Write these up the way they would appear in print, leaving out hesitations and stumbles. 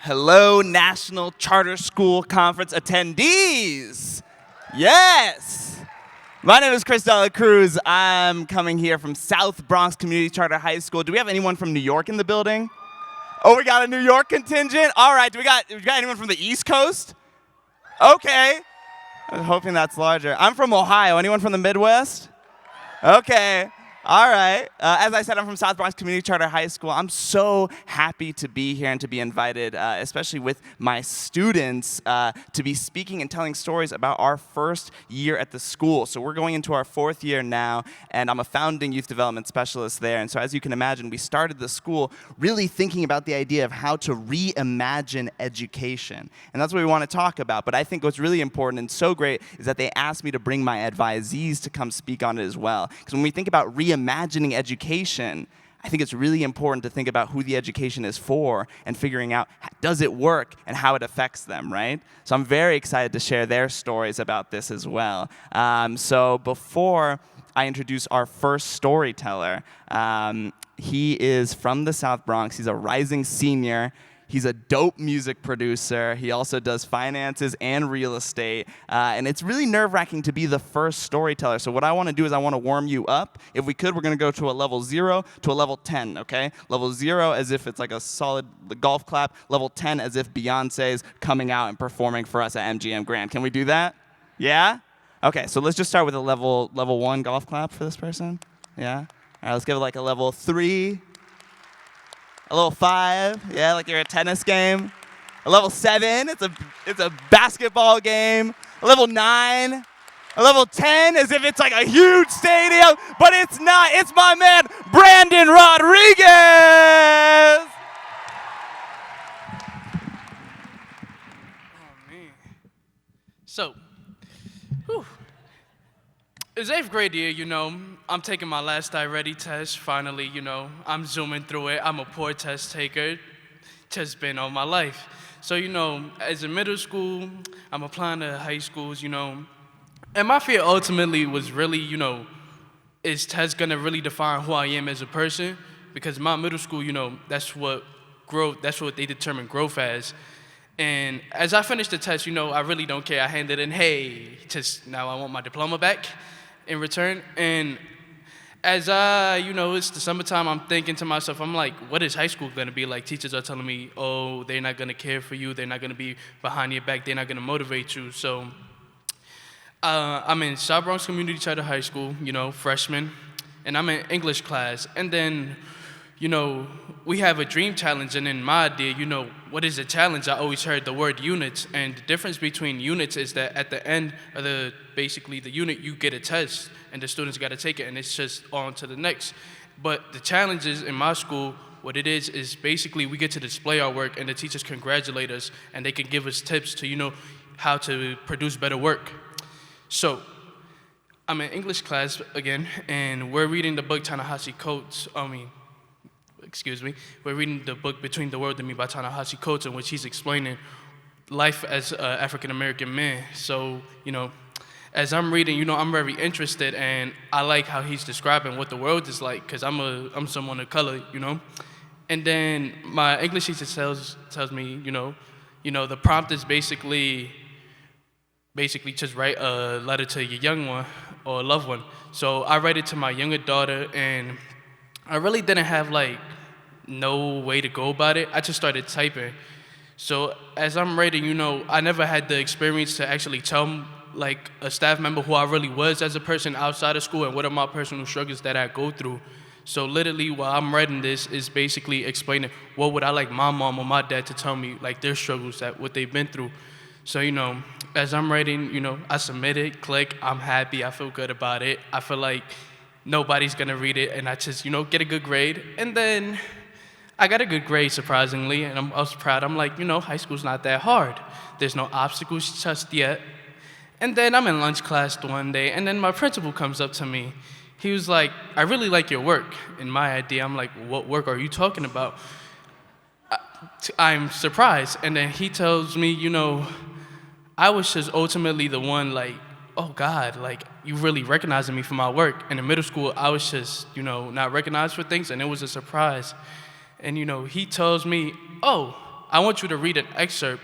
Hello, National Charter School Conference attendees. Yes. My name is Cruz. I'm coming here from South Bronx Community Charter High School. Do we have anyone from New York in the building? Oh, we got a New York contingent? All right, do we got anyone from the East Coast? Okay. I'm hoping that's larger. I'm from Ohio. Anyone from the Midwest? Okay. All right. As I said, I'm from South Bronx Community Charter High School. I'm so happy to be here and to be invited, especially with my students, to be speaking and telling stories about our first year at the school. So we're going into our 4th year now, and I'm a founding youth development specialist there. And so as you can imagine, we started the school really thinking about the idea of how to reimagine education. And that's what we want to talk about. But I think what's really important and so great is that they asked me to bring my advisees to come speak on it as well. Because when we think about reimagining education, I think it's really important to think about who the education is for and figuring out, does it work and how it affects them, right? So I'm very excited to share their stories about this as well. So before I introduce our first storyteller, he is from the South Bronx. He's a rising senior. He's a dope music producer. He also does finances and real estate. And it's really nerve-wracking to be the first storyteller. So what I want to do is I want to warm you up. If we could, we're going to go to a level 0 to a level 10, okay? Level 0 as if it's like a solid golf clap. Level 10 as if Beyonce's coming out and performing for us at MGM Grand. Can we do that? Yeah? Okay, so let's just start with a level 1 golf clap for this person. Yeah? All right, let's give it like a level 3. A level 5, yeah, like you're at a tennis game. A level 7, it's a basketball game. A level 9, a level 10, as if it's like a huge stadium, but it's not. It's my man, Brandon Rodriguez. Oh, man. So, it's 8th grade year, I'm taking my last I-Ready test, finally, I'm zooming through it. I'm a poor test taker, just been all my life. So, as a middle school, I'm applying to high schools, and my fear ultimately was really, is test gonna really define who I am as a person? Because my middle school, that's what they determine growth as. And as I finished the test, I really don't care. I handed in, hey, just now I want my diploma back in return. And as it's the summertime, I'm thinking to myself, I'm like, what is high school gonna be like? Teachers are telling me, oh, they're not gonna care for you, they're not gonna be behind your back, they're not gonna motivate you. So I'm in South Bronx Community Charter High School, freshman, and I'm in English class. And then, we have a dream challenge, and in my idea, what is a challenge? I always heard the word units, and the difference between units is that at the end of the unit, you get a test, and the students got to take it, and it's just on to the next. But the challenges in my school, what it is basically we get to display our work, and the teachers congratulate us, and they can give us tips to, how to produce better work. So I'm in English class again, and we're reading the book Ta-Nehisi Coates. We're reading the book Between the World and Me by Ta-Nehisi Coates, in which he's explaining life as an African-American man. So, as I'm reading, I'm very interested, and I like how he's describing what the world is like, because I'm someone of color, And then my English teacher tells me, the prompt is basically just write a letter to your young one or a loved one. So I write it to my younger daughter, and I really didn't have no way to go about it. I just started typing. So as I'm writing, I never had the experience to actually tell a staff member who I really was as a person outside of school and what are my personal struggles that I go through. So literally while I'm writing this is basically explaining what would I like my mom or my dad to tell me, their struggles, what they've been through. So, as I'm writing, I submit it, click, I'm happy, I feel good about it. I feel like nobody's gonna read it, and I just, get a good grade. And then I got a good grade, surprisingly, and I was proud. I'm like, high school's not that hard. There's no obstacles just yet. And then I'm in lunch class one day, and then my principal comes up to me. He was like, I really like your work. In my idea, I'm like, what work are you talking about? I'm surprised. And then he tells me, I was just ultimately the one oh God, you really recognizing me for my work. And in middle school, I was just, not recognized for things, and it was a surprise. And, he tells me, oh, I want you to read an excerpt,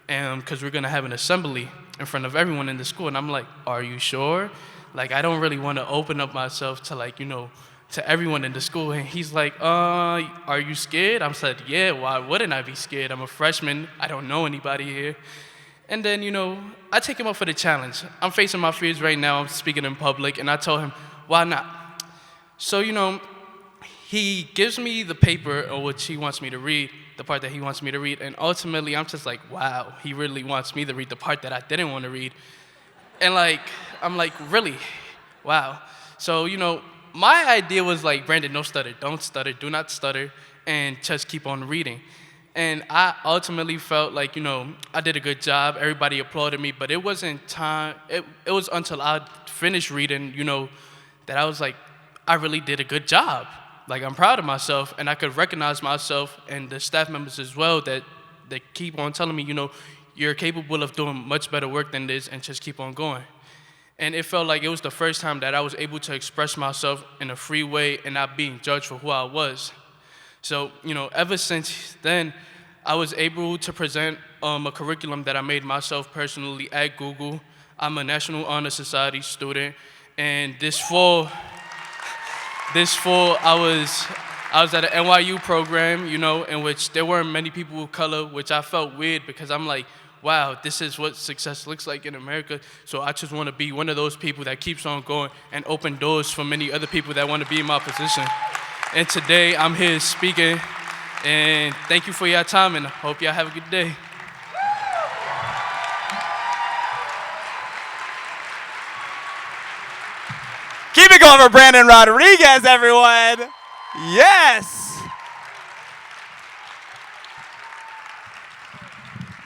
because we're gonna have an assembly in front of everyone in the school. And I'm like, are you sure? Like, I don't really want to open up myself to, like, to everyone in the school. And he's like, are you scared? I said, yeah, why wouldn't I be scared? I'm a freshman. I don't know anybody here. And then, I take him up for the challenge. I'm facing my fears right now. I'm speaking in public. And I told him, why not? So, he gives me the paper of which he wants me to read, the part that he wants me to read. And ultimately, I'm just like, wow, he really wants me to read the part that I didn't want to read. And I'm like, really? Wow. So, my idea was like, Brandon, no stutter. Don't stutter. Do not stutter. And just keep on reading. And I ultimately felt like, I did a good job. Everybody applauded me. But it wasn't time. It was until I finished reading, that I was like, I really did a good job. Like, I'm proud of myself. And I could recognize myself and the staff members as well that keep on telling me, you're capable of doing much better work than this, and just keep on going. And it felt like it was the first time that I was able to express myself in a free way and not being judged for who I was. So, ever since then, I was able to present a curriculum that I made myself personally at Google. I'm a National Honor Society student, and this fall I was at an NYU program, in which there weren't many people of color, which I felt weird because I'm like, wow, this is what success looks like in America. So I just want to be one of those people that keeps on going and open doors for many other people that want to be in my position. And today I'm here speaking, and thank you for your time, and I hope y'all have a good day. Keep it going for Brandon Rodriguez, everyone. Yes.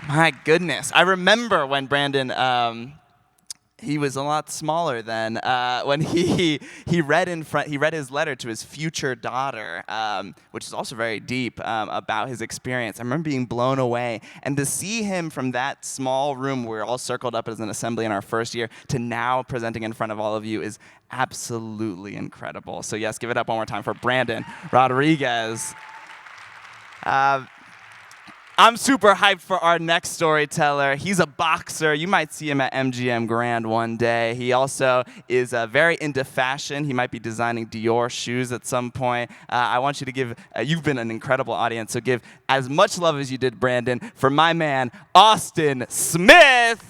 My goodness. I remember when Brandon, he was a lot smaller then, when he read his letter to his future daughter, which is also very deep, about his experience. I remember being blown away. And to see him from that small room where we're all circled up as an assembly in our first year to now presenting in front of all of you is absolutely incredible. So yes, give it up one more time for Brandon Rodriguez. I'm super hyped for our next storyteller. He's a boxer. You might see him at MGM Grand one day. He also is very into fashion. He might be designing Dior shoes at some point. I want you to give, you've been an incredible audience, so give as much love as you did, Brandon, for my man, Austin Smith.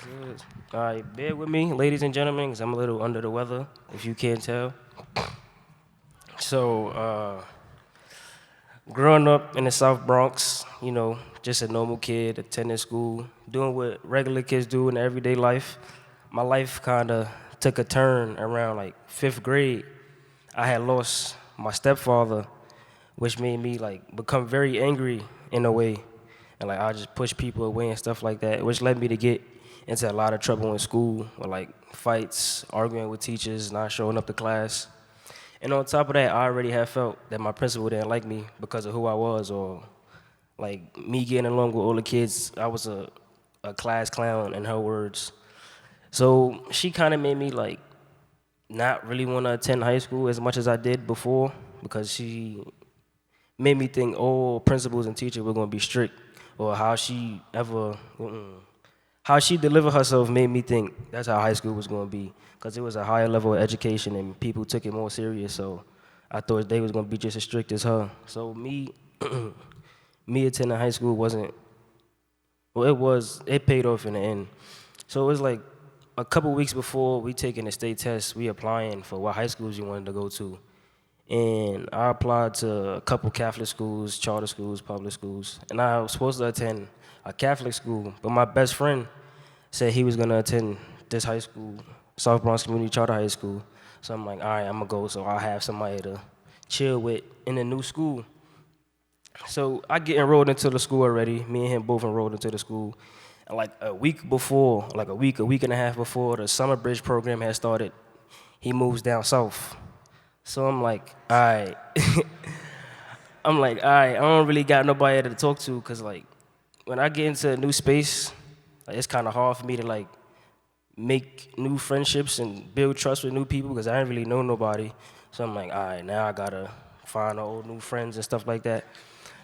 Jesus. All right, bear with me, ladies and gentlemen, because I'm a little under the weather, if you can't tell. So, growing up in the South Bronx, just a normal kid, attending school, doing what regular kids do in everyday life, my life kind of took a turn around like 5th grade. I had lost my stepfather, which made me become very angry in a way. And I just push people away and stuff like that, which led me to get into a lot of trouble in school, with fights, arguing with teachers, not showing up to class. And on top of that, I already had felt that my principal didn't like me because of who I was, or me getting along with all the kids. I was a class clown, in her words. So she kind of made me not really want to attend high school as much as I did before, because she made me think all principals and teachers were going to be strict, or how she delivered herself made me think that's how high school was going to be, because it was a higher level of education and people took it more serious. So I thought they was going to be just as strict as her. So me attending high school it paid off in the end. So it was a couple weeks before we taking the state test, we applying for what high schools you wanted to go to. And I applied to a couple Catholic schools, charter schools, public schools. And I was supposed to attend a Catholic school, but my best friend said he was gonna attend this high school, South Bronx Community Charter High School. So I'm like, all right, I'm gonna go, so I'll have somebody to chill with in the new school. So I get enrolled into the school already. Me and him both enrolled into the school. And a week and a half before the summer bridge program had started, he moves down south. So I'm like, all right. I don't really got nobody to talk to, because when I get into a new space, it's kind of hard for me to make new friendships and build trust with new people because I didn't really know nobody. So I'm like, all right, now I gotta find old new friends and stuff like that.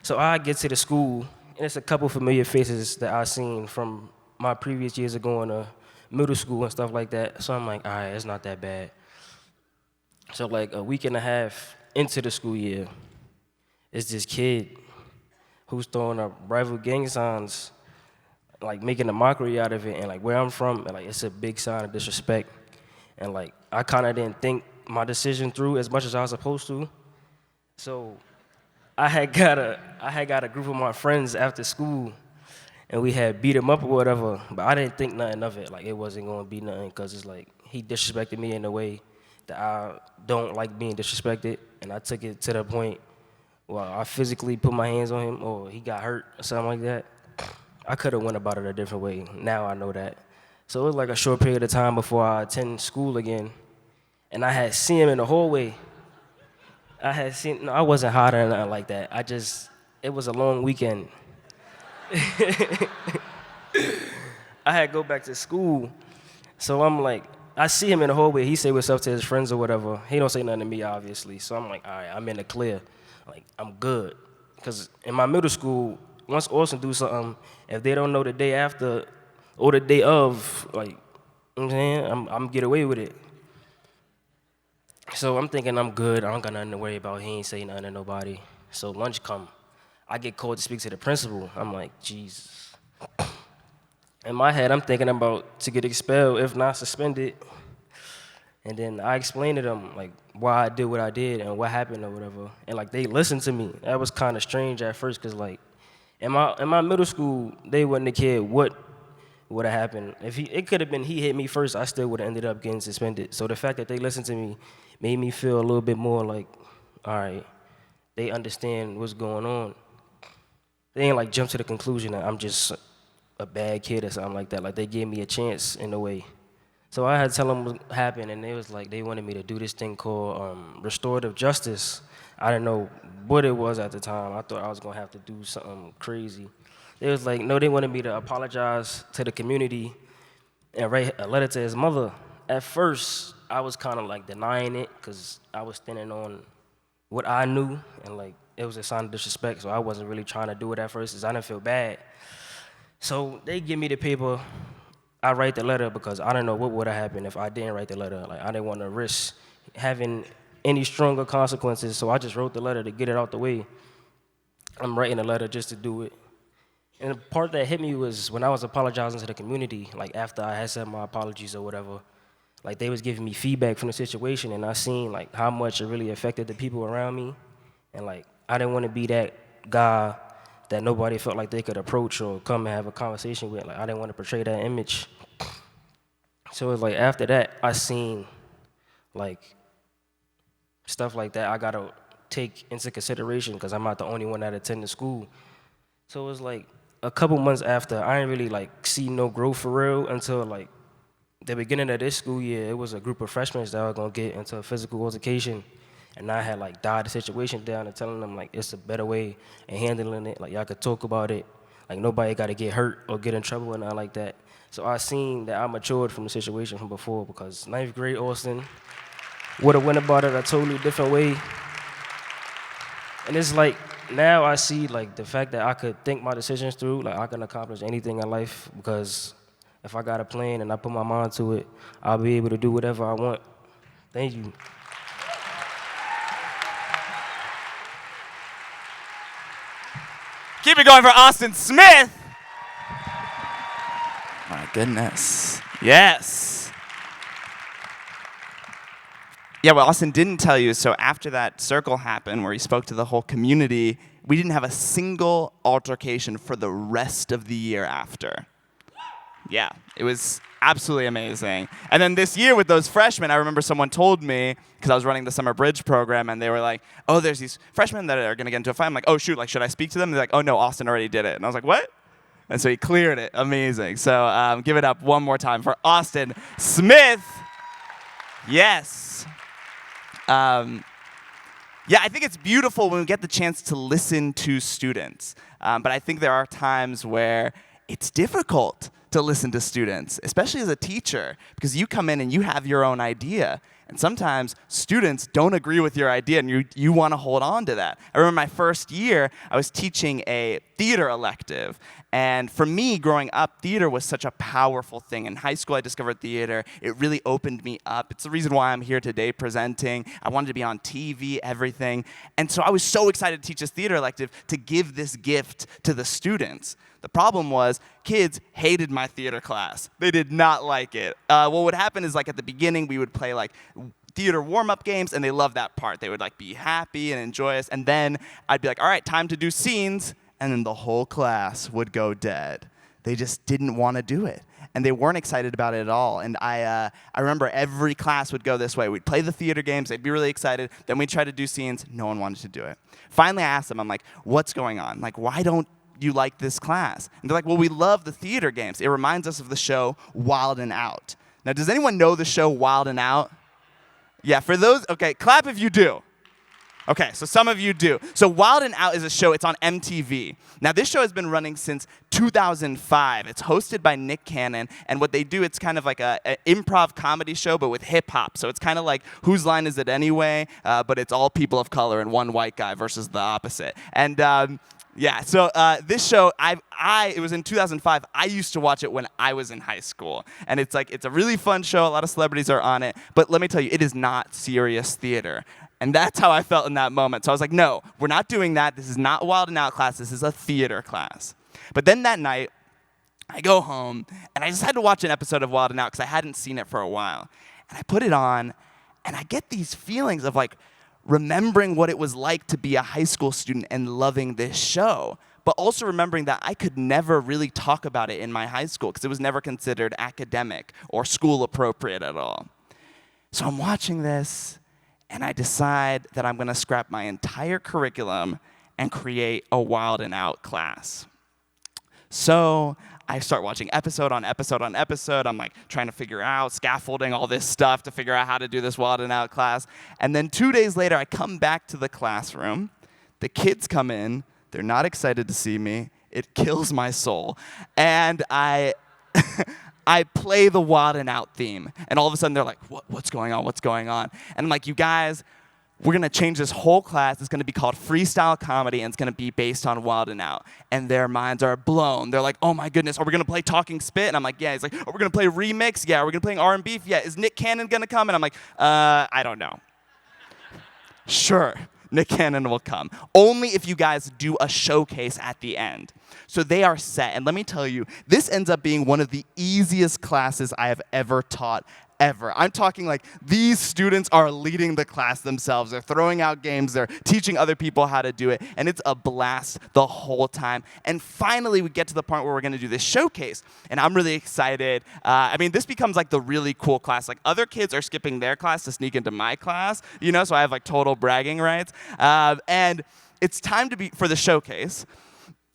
So I get to the school, and it's a couple familiar faces that I seen from my previous years of going to middle school and stuff like that. So I'm like, all right, it's not that bad. So like a week and a half into the school year, it's this kid who's throwing up rival gang signs, like making a mockery out of it. And like where I'm from, like it's a big sign of disrespect. And like I kind of didn't think my decision through as much as I was supposed to. So I had got a group of my friends after school, and we had beat him up or whatever. But I didn't think nothing of it. Like it wasn't gonna be nothing because it's like he disrespected me in a way that I don't like being disrespected, and I took it to the point where I physically put my hands on him or he got hurt or something like that. I could have went about it a different way. Now I know that. So it was like a short period of time before I attend school again, and I had seen him in the hallway. I wasn't hot or nothing like that. It was a long weekend. I had to go back to school, so I'm like, I see him in the hallway. He say what's up to his friends or whatever. He don't say nothing to me, obviously. So I'm like, all right, I'm in the clear. Like, I'm good. Because in my middle school, once Austin do something, if they don't know the day after or the day of, like, you know what I'm saying, I'm get away with it. So I'm thinking I'm good. I don't got nothing to worry about. He ain't say nothing to nobody. So lunch come. I get called to speak to the principal. I'm like, Jesus. In my head, I'm thinking about to get expelled, if not suspended. And then I explained to them, like, why I did what I did and what happened or whatever. And, like, they listened to me. That was kind of strange at first because, like, in my middle school, they wouldn't have cared what would have happened. It could have been he hit me first, I still would have ended up getting suspended. So the fact that they listened to me made me feel a little bit more like, all right, they understand what's going on. They ain't, like, jump to the conclusion that I'm just a bad kid or something like that. Like, they gave me a chance in a way. So I had to tell them what happened, and they was like, they wanted me to do this thing called restorative justice. I didn't know what it was at the time. I thought I was gonna have to do something crazy. They was like, no, they wanted me to apologize to the community and write a letter to his mother. At first, I was kind of like denying it because I was standing on what I knew, and like it was a sign of disrespect, so I wasn't really trying to do it at first because I didn't feel bad. So they give me the paper. I write the letter because I don't know what would have happened if I didn't write the letter. Like, I didn't want to risk having any stronger consequences, so I just wrote the letter to get it out the way. I'm writing a letter just to do it. And the part that hit me was when I was apologizing to the community, like after I had said my apologies or whatever, like they was giving me feedback from the situation, and I seen like how much it really affected the people around me. And like, I didn't want to be that guy that nobody felt like they could approach or come and have a conversation with. Like, I didn't want to portray that image. So it was like after that, I seen like stuff like that I gotta take into consideration because I'm not the only one that attended school. So it was like a couple months after, I didn't really like see no growth for real until like the beginning of this school year. It was a group of freshmen that were gonna get into a physical altercation. And I had like dialed the situation down and telling them like it's a better way in handling it. Like y'all could talk about it. Like nobody got to get hurt or get in trouble and nothing like that. So I seen that I matured from the situation from before because 9th grade Austin would have went about it a totally different way. And it's like now I see like the fact that I could think my decisions through. Like I can accomplish anything in life because if I got a plan and I put my mind to it, I'll be able to do whatever I want. Thank you. Keep it going for Austin Smith. My goodness. Yes. Yeah, what Austin didn't tell you, so after that circle happened where he spoke to the whole community, we didn't have a single altercation for the rest of the year after. Yeah, it was absolutely amazing. And then this year with those freshmen, I remember someone told me, because I was running the summer bridge program, and they were like, oh, there's these freshmen that are going to get into a fight. I'm like, oh, shoot, like, should I speak to them? They're like, oh, no, Austin already did it. And I was like, what? And so he cleared it. Amazing. So give it up one more time for Austin Smith. Yes. Yeah, I think it's beautiful when we get the chance to listen to students. But I think there are times where it's difficult to listen to students, especially as a teacher, because you come in and you have your own idea. And sometimes students don't agree with your idea, and you want to hold on to that. I remember my first year, I was teaching a theater elective. And for me, growing up, theater was such a powerful thing. In high school, I discovered theater. It really opened me up. It's the reason why I'm here today presenting. I wanted to be on TV, everything. And so I was so excited to teach this theater elective to give this gift to the students. The problem was kids hated my theater class. They did not like it. What would happen is, like, at the beginning, we would play like theater warm-up games, and they loved that part. They would like be happy and enjoy us. And then I'd be like, all right, time to do scenes. And then the whole class would go dead. They just didn't want to do it. And they weren't excited about it at all. And I remember every class would go this way. We'd play the theater games. They'd be really excited. Then we'd try to do scenes. No one wanted to do it. Finally, I asked them, I'm like, what's going on? Like, why don't you like this class? And they're like, well, we love the theater games. It reminds us of the show Wild 'N Out. Now, does anyone know the show Wild 'N Out? Yeah, for those, okay, clap if you do. Okay, so some of you do. So Wild 'N Out is a show. It's on MTV. Now, this show has been running since 2005. It's hosted by Nick Cannon, and what they do, it's kind of like an improv comedy show, but with hip-hop. So it's kind of like Whose Line Is It Anyway, but it's all people of color and one white guy versus the opposite. And yeah, so this show, it was in 2005. I used to watch it when I was in high school. And it's a really fun show. A lot of celebrities are on it. But let me tell you, it is not serious theater. And that's how I felt in that moment. So I was like, no, we're not doing that. This is not Wild 'N Out class. This is a theater class. But then that night, I go home, and I just had to watch an episode of Wild 'N Out because I hadn't seen it for a while. And I put it on, and I get these feelings of like remembering what it was like to be a high school student and loving this show, but also remembering that I could never really talk about it in my high school because it was never considered academic or school appropriate at all. So I'm watching this, and I decide that I'm going to scrap my entire curriculum and create a Wild 'N Out class. So I start watching episode on episode on episode. I'm like trying to figure out scaffolding, all this stuff to figure out how to do this Wild 'N Out class. And then 2 days later, I come back to the classroom. The kids come in. They're not excited to see me. It kills my soul. And I play the Wild 'N Out theme. And all of a sudden, they're like, what's going on? What's going on? And I'm like, you guys, we're going to change this whole class. It's going to be called Freestyle Comedy, and it's going to be based on Wild 'N Out. And their minds are blown. They're like, oh, my goodness, are we going to play Talking Spit? And I'm like, yeah. He's like, are we going to play Remix? Yeah. Are we going to play R&B? Yeah. Is Nick Cannon going to come? And I'm like, I don't know. Sure, Nick Cannon will come. Only if you guys do a showcase at the end. So they are set. And let me tell you, this ends up being one of the easiest classes I have ever taught ever. I'm talking like these students are leading the class themselves. They're throwing out games. They're teaching other people how to do it. And it's a blast the whole time. And finally, we get to the point where we're going to do this showcase. And I'm really excited. I mean, this becomes like the really cool class. Like other kids are skipping their class to sneak into my class, you know, so I have like total bragging rights. And it's time for the showcase.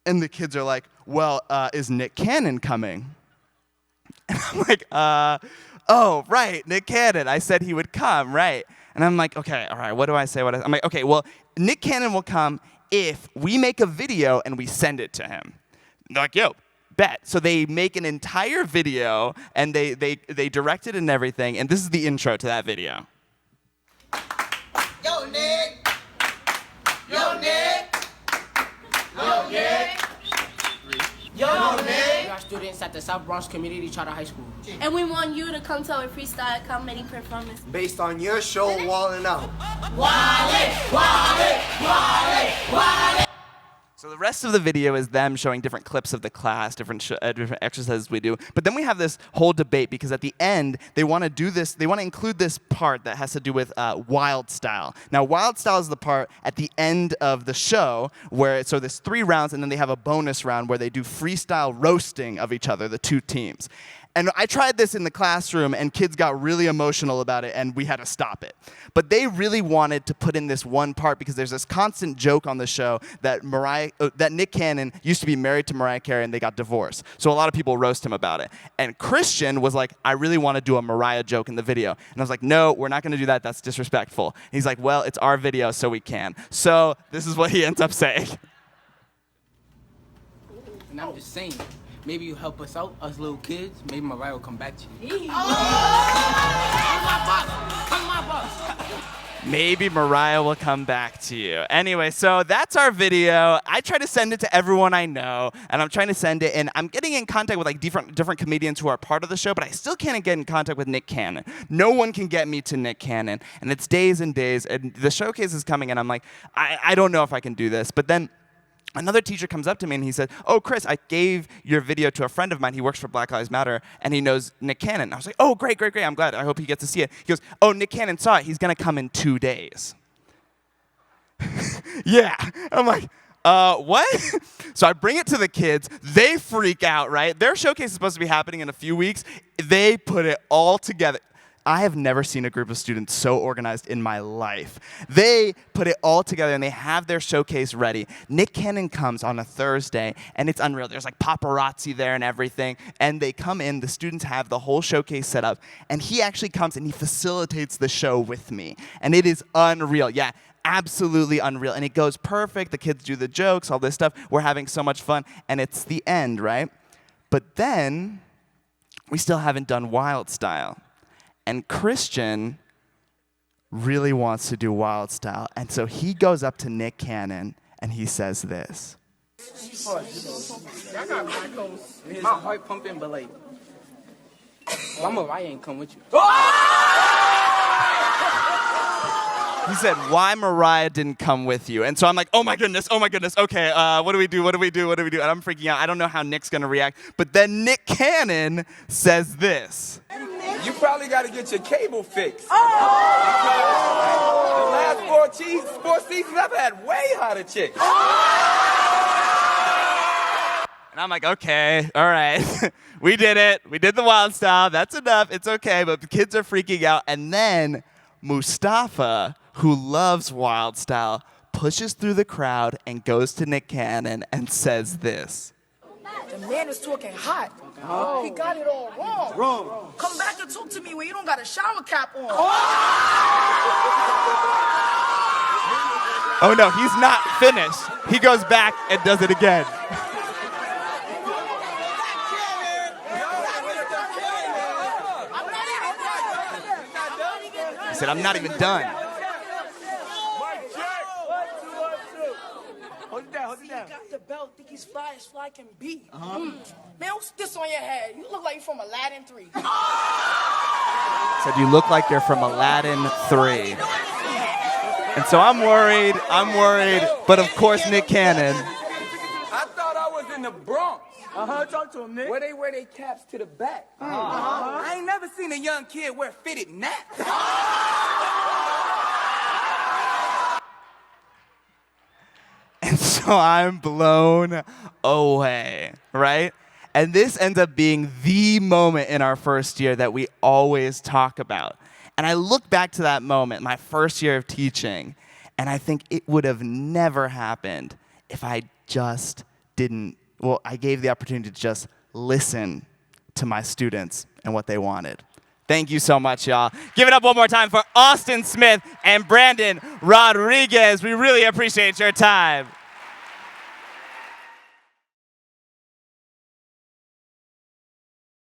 And the kids are like, well, is Nick Cannon coming? And I'm like, oh, right, Nick Cannon. I said he would come, right? And I'm like, okay, all right, what do I say? I'm like, okay, well, Nick Cannon will come if we make a video and we send it to him. And they're like, yo, bet. So they make an entire video, and they direct it and everything, and this is the intro to that video. Yo, Nick. Yo, Nick. Yo, Nick. Yo, Nick. We are students at the South Bronx Community Charter High School. And we want you to come to our freestyle comedy performance. Based on your show, Wild 'N Out. So the rest of the video is them showing different clips of the class, different exercises we do. But then we have this whole debate because at the end, they want to do this, they want to include this part that has to do with wild style. Now, wild style is the part at the end of the show where, so there's 3 rounds, and then they have a bonus round where they do freestyle roasting of each other, the 2 teams. And I tried this in the classroom, and kids got really emotional about it, and we had to stop it. But they really wanted to put in this one part because there's this constant joke on the show that Nick Cannon used to be married to Mariah Carey, and they got divorced. So a lot of people roast him about it. And Christian was like, I really want to do a Mariah joke in the video. And I was like, no, we're not going to do that. That's disrespectful. And he's like, well, it's our video, so we can. So this is what he ends up saying. And I'm just saying, Maybe you help us out, us little kids. Maybe Mariah will come back to you. Maybe Mariah will come back to you. Anyway, so that's our video. I try to send it to everyone I know, and I'm trying to send it, and I'm getting in contact with like different comedians who are part of the show, but I still can't get in contact with Nick Cannon. No one can get me to Nick Cannon, and it's days and days, and the showcase is coming, and I'm like, I don't know if I can do this. But then another teacher comes up to me and he said, "Oh, Chris, I gave your video to a friend of mine. He works for Black Lives Matter, and he knows Nick Cannon." I was like, "Oh, great. I'm glad. I hope he gets to see it." He goes, "Oh, Nick Cannon saw it. He's going to come in 2 days." Yeah. I'm like, what? So I bring it to the kids. They freak out, right? Their showcase is supposed to be happening in a few weeks. They put it all together. I have never seen a group of students so organized in my life. They put it all together, and they have their showcase ready. Nick Cannon comes on a Thursday, and it's unreal. There's like paparazzi there and everything, and they come in. The students have the whole showcase set up, and he actually comes, and he facilitates the show with me, and it is unreal. Yeah, absolutely unreal, and it goes perfect. The kids do the jokes, all this stuff. We're having so much fun, and it's the end, right? But then we still haven't done Wild Style. And Christian really wants to do Wild Style. And so he goes up to Nick Cannon and he says this. I got my heart pumping, but like, why Mariah ain't come with you? He said, "Why Mariah didn't come with you?" And so I'm like, oh my goodness, okay, what do we do? And I'm freaking out. I don't know how Nick's going to react. But then Nick Cannon says this. You probably got to get your cable fixed. Oh! The last four seasons, I've had way hotter chicks. And I'm like, okay, all right. We did it. We did the Wild Style. That's enough. It's okay. But the kids are freaking out. And then Mustafa, who loves Wild Style, pushes through the crowd and goes to Nick Cannon and says this. The man is talking hot. Oh. He got it all wrong. Come back and talk to me when you don't got a shower cap on. Oh no, he's not finished. He goes back and does it again. He said, "I'm not even done." Hold it down. Got the belt, think he's fly as fly can be. Man, what's this on your head? You look like you're from Aladdin 3. Said, "You look like you're from Aladdin 3. And so I'm worried, but of course Nick Cannon. I thought I was in the Bronx. Talk to him, Nick. Where they wear their caps to the back. I ain't never seen a young kid wear fitted naps. And so I'm blown away, right? And this ends up being the moment in our first year that we always talk about. And I look back to that moment, my first year of teaching, and I think it would have never happened if I just didn't, I gave the opportunity to just listen to my students and what they wanted. Thank you so much, y'all. Give it up one more time for Austin Smith and Brandon Rodriguez. We really appreciate your time.